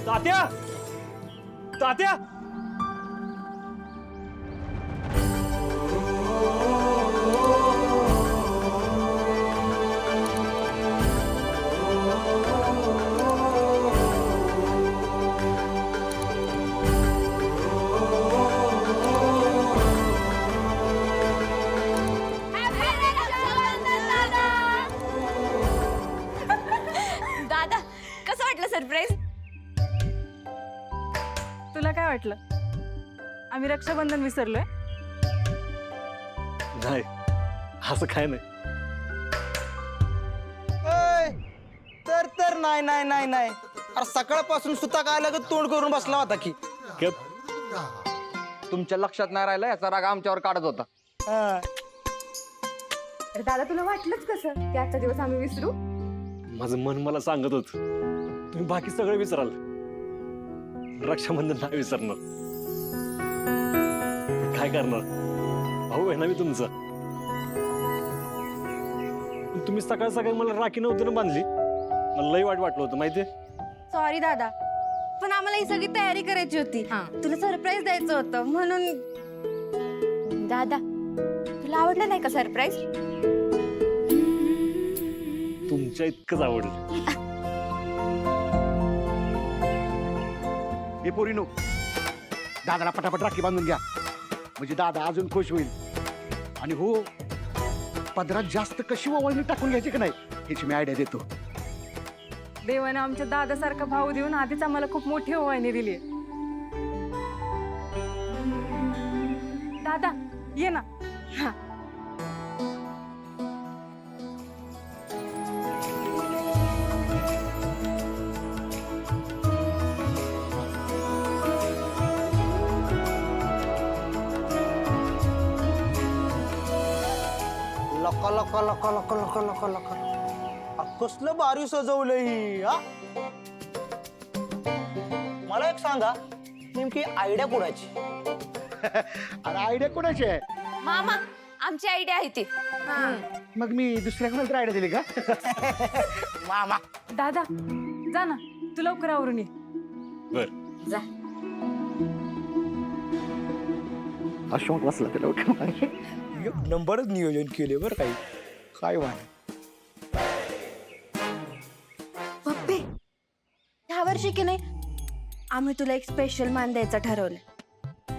तात्या तात्या दादा कसं वाटलं सरप्राईज? तुला काय वाटलं आम्ही रक्षाबंधन विसरलोय? नाही असं काय नाही. तर नाही नाही नाही नाही अरे सकाळपासून सुद्धा काय लागत तोंड करून बसला होता की तुमच्या लक्षात नाही राहिलं याचा राग आमच्यावर काढत होता. तर दादा तुला वाटलंच कसं की आजचा दिवस आम्ही विसरू? माझं मन मला सांगत होत तुम्ही बाकी सगळं विसराल, रक्षाबंधन नाही विसरणार. काय करणार, भाऊ आहे ना मी तुमचा. पण तुम्ही सकाळ सकाळी मला राखी नव्हती ना बांधली, मला लई वाईट वाटलं होतं माहितीये. सॉरी दादा, पण आम्हाला ही सगळी तयारी करायची होती. तुला सरप्राईज द्यायचं होतं म्हणून. दादा तुला आवडलं नाही का सरप्राईज? तुमच्या इतकंच आवडलं. हे पोरीनो, दादाला पटापट राखी बांधून घ्या म्हणजे दादा अजून खुश होईल. आणि हो, पदरात जास्त कशी ओवाळणी टाकून घ्यायची का नाही ह्याची मी आयडिया देतो. देवाने आमच्या दादासारखा भाऊ देऊन आधीच आम्हाला खूप मोठी ओवाळणी दिली. दादा ये ना. लका लका लका लका लका लका लका कसलं बारी सजवलंय ही, हा? मला एक सांगा, नेमकी आयडिया कोणाची? अरे आयडिया कोणाची आहे? मामा आमची आयडिया आहे ती. मग मी दुसऱ्या कोणाला आयडिया दिली का? मामा दादा जा ना, तू लवकर आवरून ये. बर जा. अशोक बसला त्याला. एक नंबरच नियोजन केले बरं काही काय वाट. पप्पे ह्या वर्षी की नाही आम्ही तुला एक स्पेशल मान द्यायचं ठरवलंय.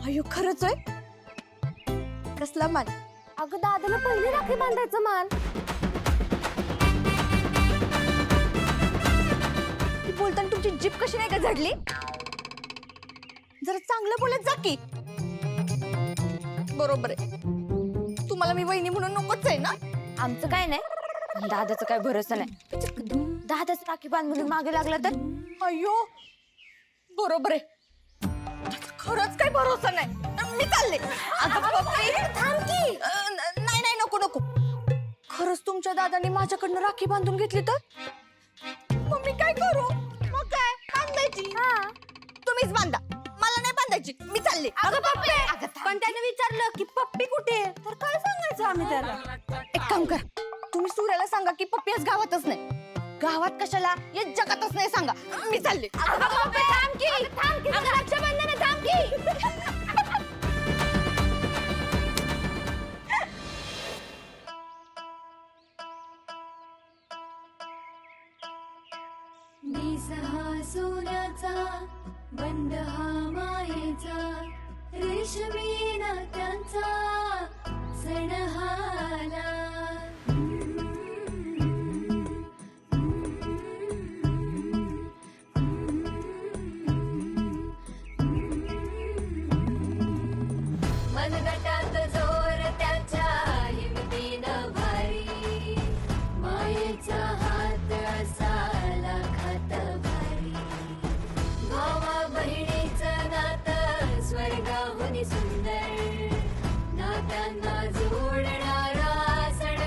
अयो खरंच आहे? कसला मान? अगं दादाला पहिली राखी बांधायचं मान. ती बोलताना तुमची जीप कशी नाही का झडली? जरा चांगलं बोलत जा की. बरोबर आहे, तुम्हाला मी वहिनी म्हणून नकोच आहे ना. आमचं काय नाही, पण दादाचा काय भरोसा नाही. दादाच राखी बांध म्हणून मागे लागला तर अयो. बरोबर आहे, खरंच काही भरोसा नाही. मी चालले. थांब की. नाही नाही नको नको. खरंच तुमच्या दादाने माझ्याकडनं राखी बांधून घेतली तर मग मी काय करू? मग काय बांधायची? तुम्हीच बांधा, मला नाही बांधायची. मी चालले. पण त्याने विचारलं की पप्पी कुठे, तर काय सांगायचं आम्ही त्याला? एक काम करा, तुम्ही सूर्याला सांगा की पप्पी आज गावातच नाही. गावात कशाला, या जगातच नाही सांगा. मी चालले. रक्षाबंधन थांब की. दिस हा सोन्याचा, बंद हा मायेचा, रेशमी नात्यांचा सण हा आला. मनगटात जोर त्याच्या हिमतीनं भारी, मायेचा हात असा लाखात भारी. भावा बहिणीचं नातं स्वर्गाहून सुंदर, नात्यांना जोडणारा सण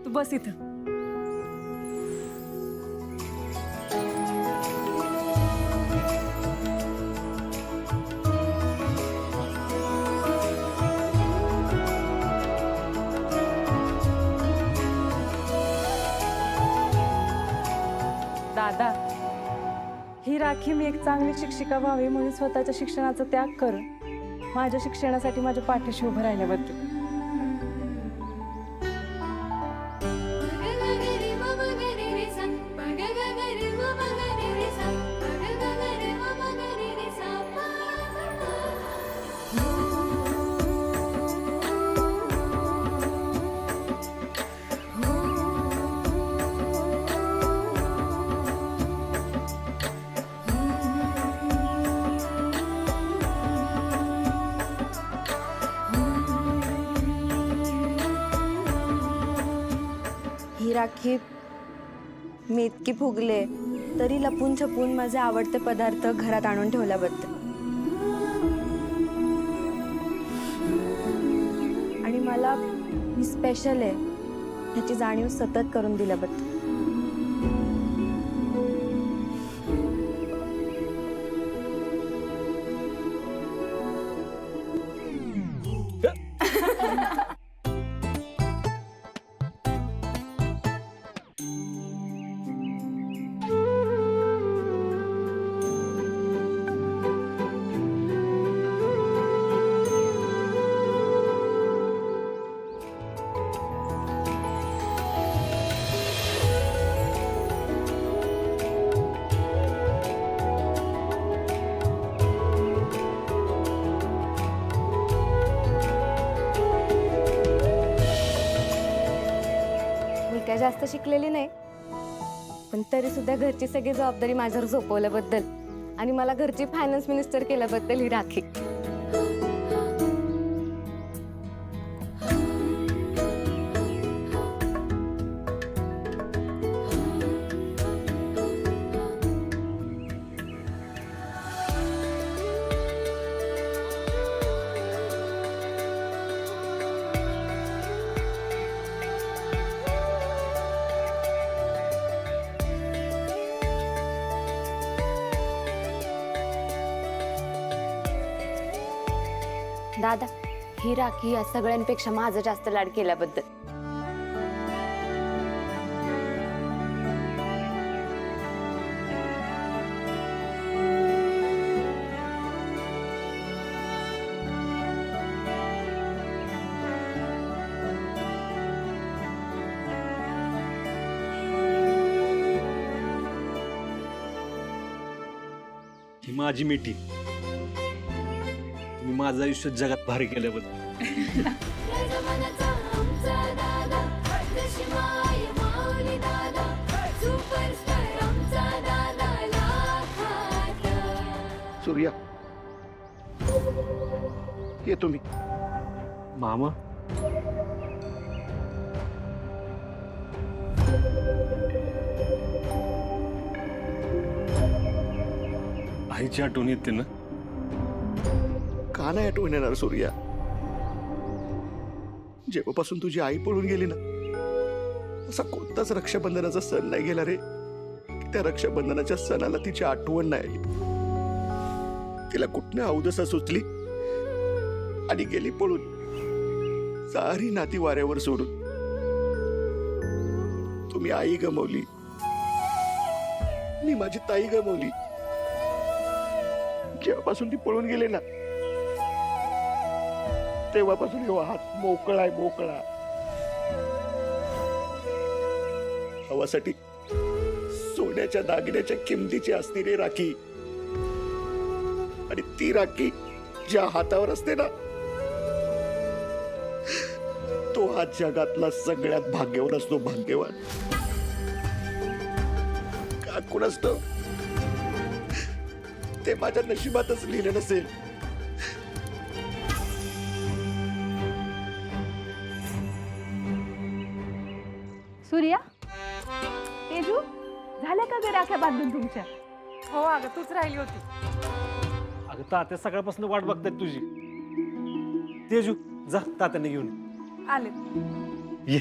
तू बस इथं. दादा, ही राखी मी एक चांगली शिक्षिका व्हावी म्हणून स्वतःच्या शिक्षणाचा त्याग करून माझ्या शिक्षणासाठी माझ्या पाठीशी उभं राहिल्याबद्दल. गगगगरि मम गरि रे सा गगगगरि मम गरि रे सा गगगगरि मम गरि रे सा पा ही राखी मी इतकी फुगले तरी लपून छपून माझे आवडते पदार्थ घरात आणून ठेवल्याबद्दल आणि मला मी स्पेशल आहे ह्याची जाणीव सतत करून दिल्याबद्दल. मी काय जास्त शिकलेली नाही पण तरी सुद्धा घरची सगळी जबाबदारी माझ्यावर सोपवल्याबद्दल आणि मला घरची फायनान्स मिनिस्टर केल्याबद्दल ही राखी. दादा, ही राखी या सगळ्यांपेक्षा माझं जास्त लाड केल्याबद्दल. ही माझी मिठी. तुम्ही माझं आयुष्य जगात भारी केल्याबद्दल. रजमनाचा आमचा दादा कशी माय माऊली दादा सुपरस्टार आमचा दादा लाखातला. सूर्या, ये तुम्ही. मामा, आईची आठवण येते ना. का नाही आठवण येणार सूर्या? जेव्हापासून तुझी आई पळून गेली ना, असा कोणताच रक्षाबंधनाचा सण नाही गेला रे की त्या रक्षाबंधनाच्या सणाला तिची आठवण नाही आली. तिला कुठनं अवदसा सुचली आणि गेली पळून, सारी नाती वाऱ्यावर सोडून. तुम्ही आई गमावली, मी माझी ताई गमावली. जेव्हापासून ती पळून गेले ना, तेव्हापासून हा हात मोकळा आहे, मोकळा. भावासाठी सोन्याच्या दागिन्याच्या किमतीची असती रे राखी. आणि ती राखी ज्या हातावर असते ना, तो हा जगातला सगळ्यात भाग्यवान असतो, भाग्यवान. का कुणास ठाऊक, ते माझ्या नशिबातच लिहिलं नसेल. सूर्या, तेजू, झाल्या का ग राख्या बांधून तुमच्या? हो अगं, तूच राहिली होती. अगं तात्या सकाळपासून वाट बघतायत तुझी. तेजू, जा तात्याने घेऊन आले. ये.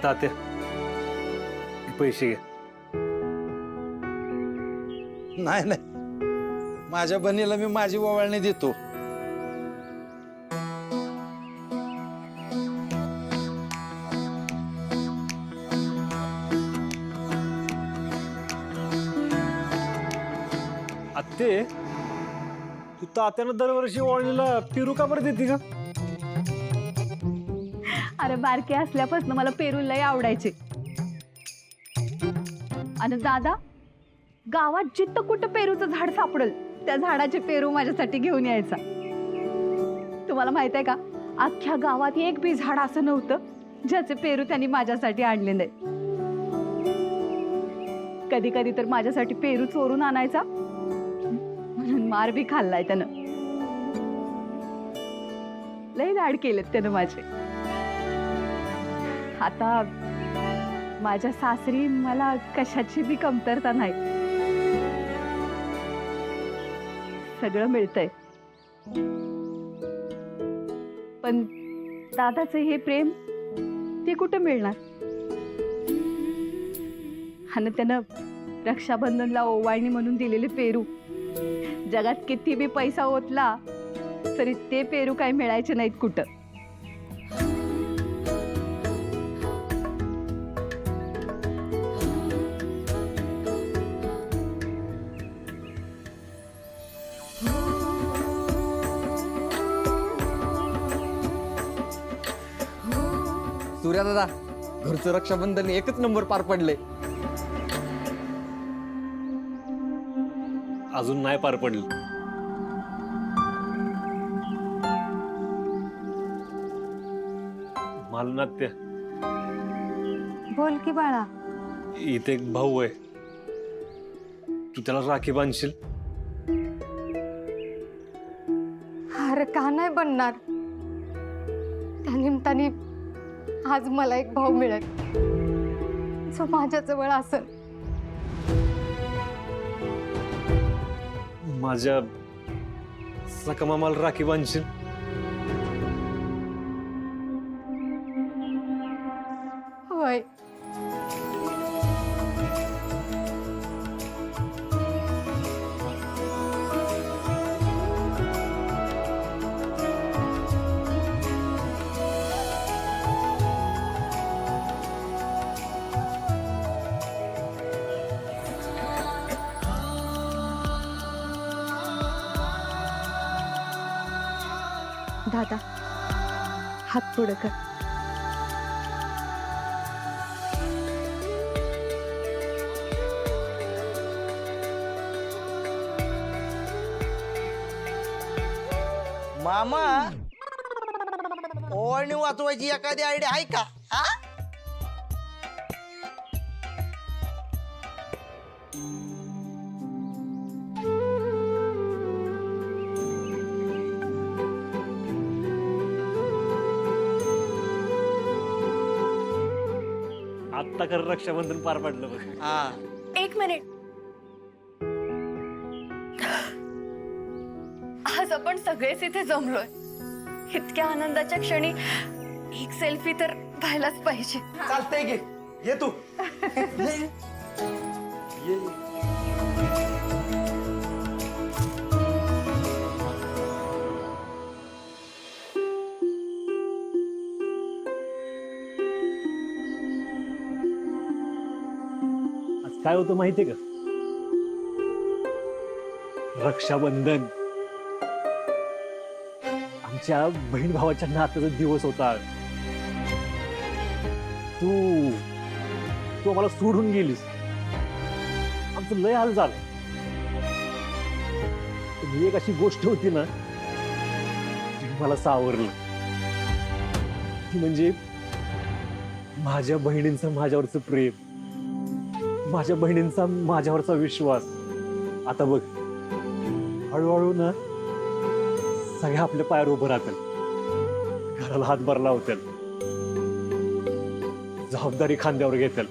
तात्या हे पैसे घ्या. नाही नाही, माझ्या बहिणीला मी माझी ओवाळणी देतो. आत्ते तू तात्यानं दरवर्षी ओळणीला पेरू का बरं देते का? अरे बारके असल्यापासून मला पेरू लय आवडायचे. आणि दादा गावात जिथं कुठं पेरूचं झाड सापडल त्या झाडाचे पेरू माझ्यासाठी घेऊन यायचा. तुम्हाला माहित आहे का, अख्ख्या गावात एक बी झाड असं नव्हतं ज्याचे पेरू त्यांनी माझ्यासाठी आणले नाही. कधी कधी तर माझ्यासाठी पेरू चोरून आणायचा, म्हणून मार बी खाल्लाय त्यानं. लय लाड केलेत त्यानं माझे. आता माझ्या सासरी मला कशाची बी कमतरता नाही, सगळं मिळतंय. पण दादाचं हे प्रेम ते कुठं मिळणार? आणि त्यानं रक्षाबंधनला ओवाळणी म्हणून दिलेले पेरू जगात किती बी पैसा ओतला तरी ते पेरू काही मिळायचे नाहीत कुठं. सूर्या दादा, घरचं रक्षाबंधन एकच नंबर पार पडले. अजून नाही पार पडलं. मला नात्या बोल की बाळा. इथे एक भाऊ आहे, तू त्याला राखी बांधशील? अरे का नाही बनणार? त्या निमित्ताने आज मला एक भाऊ मिळेल जो माझ्या जवळ असेल. माझ्या सका मामाला राखी बांधशील? होय. दादा हात पुढे कर. मामा, ओवाळणी वाचवायची एखादी आयडिया आहे का? हा? आत्ता खरं रक्षाबंधन पार पडलं बघ. हा. एक मिनिट. आज आपण सगळेच इथे जमलोय. इतक्या आनंदाच्या क्षणी एक सेल्फी तर व्हायलाच पाहिजे. चालतंय घे, ये तू. ये. आज काय होतं माहितीये का? रक्षाबंधन. आमच्या बहीण भावाच्या नात्याचा दिवस होता. तू आम्हाला सोडून गेलीस. आमचं लय हाल झालं. पण एक अशी गोष्ट होती ना जी मला सावरलं. ती म्हणजे माझ्या बहिणींचं माझ्यावरचं प्रेम, माझ्या बहिणींचा माझ्यावरचा विश्वास. आता बघ, हळूहळू ना सगळ्या आपल्या पायावर उभं राहतील, घराला हातभार लावतील, जबाबदारी खांद्यावर घेतील.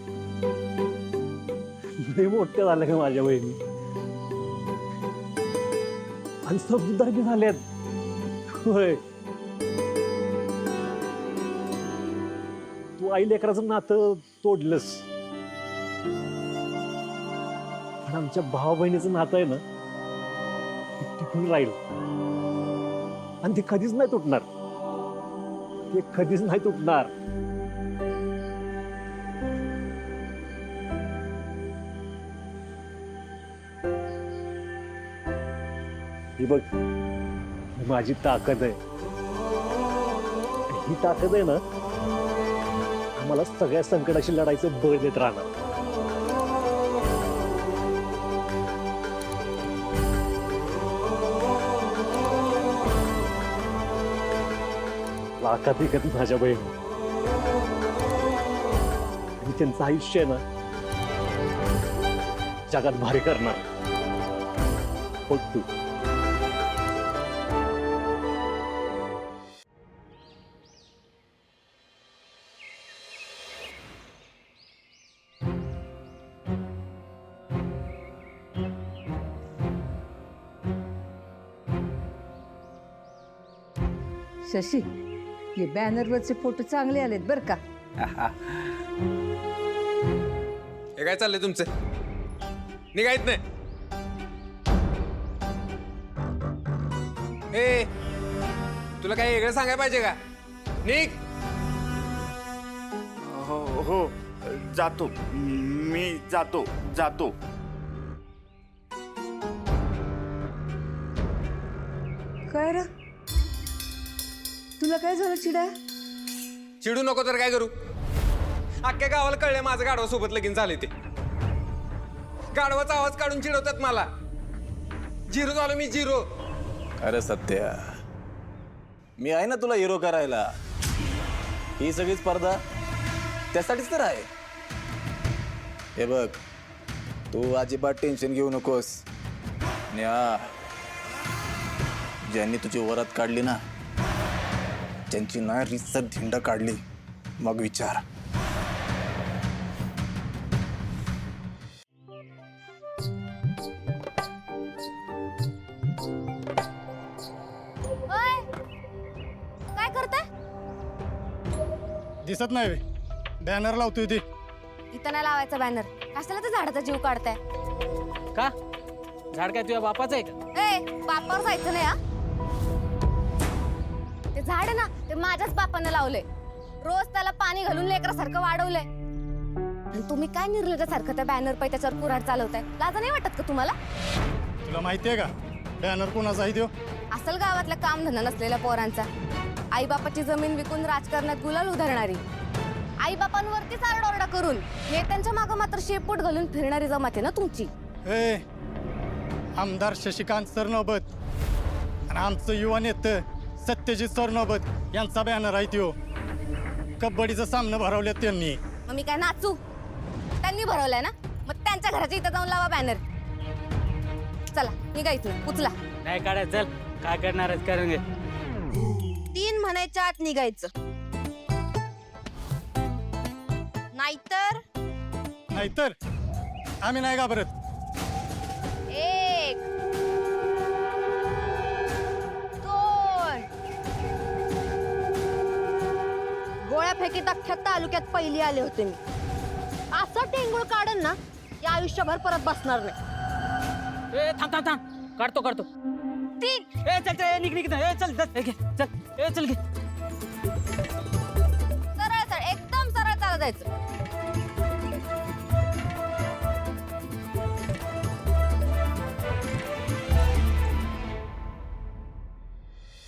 लय मोठ्या झाल्या का माझ्या बहिणी, आणि समजूतदार बी झाल्यात. होय, तू आई लेकराचं नातं तोडलंस, पण आमच्या भावा बहिणीचं नातं आहे ना, ते टिकून राहील आणि ते कधीच नाही तुटणार. ते कधीच नाही तुटणार. ही बघ, ही माझी ताकद आहे. ही ताकद आहे ना, आम्हाला सगळ्या संकटाशी लढायचं बळ देत राहणार. लाखात विकत माझ्या बहीण आणि त्यांचं आयुष्य आहे ना, जगात भारी करणार. बघ तू. शशी, हे बॅनरवरचे फोटो चांगले आलेत बर का. हे काय चाललंय तुमचं? निघायत नाही. ए, तुला काही वेगळं सांगायला पाहिजे का? निघ. हो जातो मी, जातो. काय रे, तुला काय झालं चिडा? चिडू नको तर काय करू? अख्ख्या गावाला कळलंय माझं गाढवा सोबत लगीन झाले ते. गाढवाचा आवाज काढून चिडवतात मला. झिरो झालो मी, झिरो. अरे सत्या, मी आहे ना तुला हिरो करायला. ही सगळी स्पर्धा त्यासाठीच तर आहे. हे बघ, तू अजिबात टेन्शन घेऊ नकोस. आणि ज्यांनी तुझी वरात काढली ना, त्यांची ना रिसर धिंड काढली, मग विचार. काय करताय? दिसत नाही, बॅनर लावतोय ती. इथं नाही लावायचा बॅनर. कशाला तर झाडाचा जीव काढताय? का? झाड काय तुझ्या बापाचं आहे का? ए, बापावर जायचं नाही हा. ते झाड आहे ना, ते माझ्याच बापानं लावलंय. रोज त्याला पाणी घालून लेकरासारखं वाढवलंय. आणि तुम्ही काय निर्लज्जासारखं त्या बॅनर पाय त्याच्यावर कुऱ्हाड चालवताय? लाज नाही वाटत का तुम्हाला? तुला माहितीये का बॅनर कोणाचा आहे त्यो? असल गावातल्या कामधंदा नसलेल्या पोरांचा. आई बापाची जमीन विकून राजकारणात गुलाल उधळणारी, आई बापांवरतीच आरडाओरडा करून नेत्यांच्या मागं मात्र शेपूट घालून फिरणारी जमात आहे ना तुमची. ए, आमदार शशिकांत सरनोबत आणि आमचं युवा नेते सत्यजित सरनोबत यांचा बॅनर आहे त्यो. कबड्डीचं सामनं भरवल्यात त्यांनी. मग मी काय नाचू? त्यांनी भरवलंय ना, मग त्यांच्या घराच्या इथं जाऊन लावा बॅनर. चला निघायचं, उचला. नाही काढायचं, चल. काय करणार आहेस करून घे. 3 म्हणायच्या आत निघायचं, नाहीतर आम्ही नाही घाबरत. 1 2 गोळ्या फेकीत अख्ख्या तालुक्यात पहिली आले होते मी. असं टेंगुळ काढन ना, या आयुष्यभर परत बसणार नाही. ए, थांब थांब थांब, काढतो 3 ए, चल चल, निघ निघ. ए, चल चल, ए, घे, चल. ए, चल घे. सरळ सरळ, एकदम सरळ चालत जायचं.